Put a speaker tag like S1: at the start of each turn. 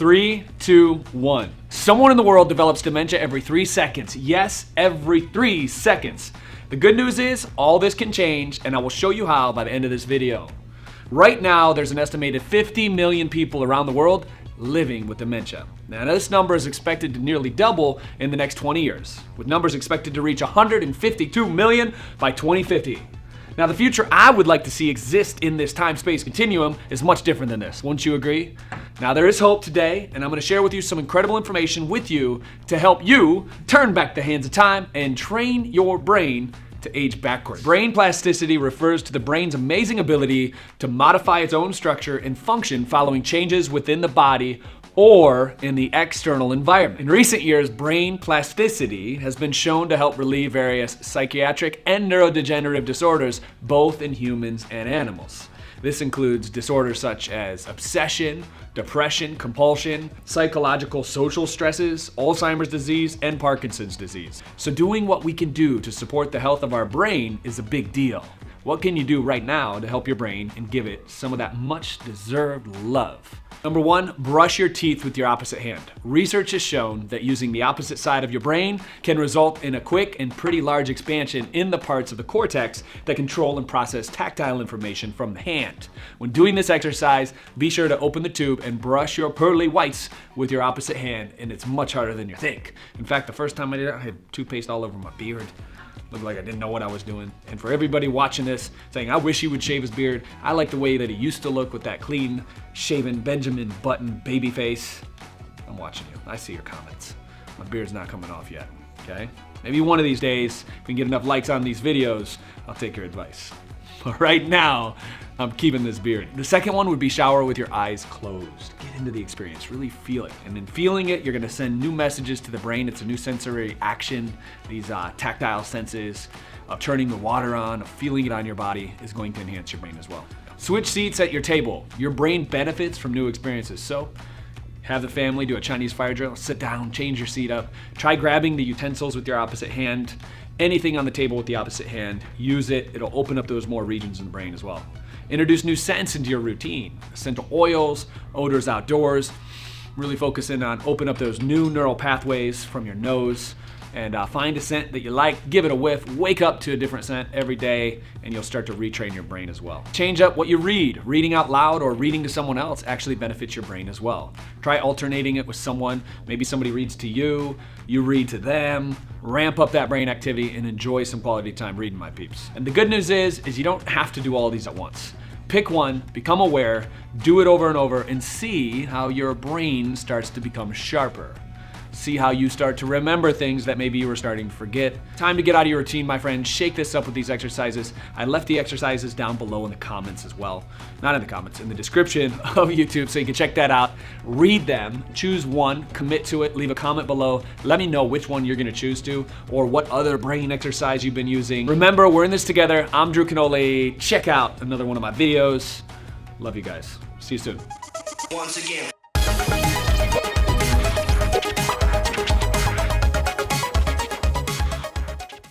S1: 3, 2, 1. Someone in the world develops dementia every 3 seconds. Yes, every 3 seconds. The good news is all this can change, and I will show you how by the end of this video. Right now, there's an estimated 50 million people around the world living with dementia. Now, this number is expected to nearly double in the next 20 years, with numbers expected to reach 152 million by 2050. Now, the future I would like to see exist in this time-space continuum is much different than this. Wouldn't you agree? Now, there is hope today, and I'm going to share with you some incredible information with you to help you turn back the hands of time and train your brain to age backwards. Brain plasticity refers to the brain's amazing ability to modify its own structure and function following changes within the body or in the external environment. In recent years, brain plasticity has been shown to help relieve various psychiatric and neurodegenerative disorders, both in humans and animals. This includes disorders such as obsession, depression, compulsion, psychological social stresses, Alzheimer's disease, and Parkinson's disease. So doing what we can do to support the health of our brain is a big deal. What can you do right now to help your brain and give it some of that much deserved love? Number 1, brush your teeth with your opposite hand. Research has shown that using the opposite side of your brain can result in a quick and pretty large expansion in the parts of the cortex that control and process tactile information from the hand. When doing this exercise, be sure to open the tube and brush your pearly whites with your opposite hand, and it's much harder than you think. In fact, the first time I did it, I had toothpaste all over my beard. Looked like I didn't know what I was doing. And for everybody watching this saying, I wish he would shave his beard, I like the way that he used to look with that clean, shaven Benjamin Button baby face. I'm watching you. I see your comments. My beard's not coming off yet, okay? Maybe one of these days, if we can get enough likes on these videos, I'll take your advice. But right now, I'm keeping this beard. The second one would be shower with your eyes closed. Get into the experience, really feel it. And in feeling it, you're gonna send new messages to the brain. It's a new sensory action. These tactile senses of turning the water on, of feeling it on your body is going to enhance your brain as well. Switch seats at your table. Your brain benefits from new experiences. So have the family do a Chinese fire drill, sit down, change your seat up. Try grabbing the utensils with your opposite hand. Anything on the table with the opposite hand, use it. It'll open up those more regions in the brain as well. Introduce new scents into your routine. Essential oils, odors outdoors. Really focus in on open up those new neural pathways from your nose, and find a scent that you like, give it a whiff, wake up to a different scent every day, and you'll start to retrain your brain as well. Change up what you read. Reading out loud or reading to someone else actually benefits your brain as well. Try alternating it with someone. Maybe somebody reads to you, you read to them. Ramp up that brain activity and enjoy some quality time reading, my peeps. And the good news is you don't have to do all these at once. Pick one, become aware, do it over and over, and see how your brain starts to become sharper. See how you start to remember things that maybe you were starting to forget. Time to get out of your routine, my friend. Shake this up with these exercises. I left the exercises down below in the comments as well. Not in the comments, in the description of YouTube, so you can check that out. Read them, choose one, commit to it, leave a comment below. Let me know which one you're gonna choose to, or what other brain exercise you've been using. Remember, we're in this together. I'm Drew Canole. Check out another one of my videos. Love you guys. See you soon.
S2: Once again.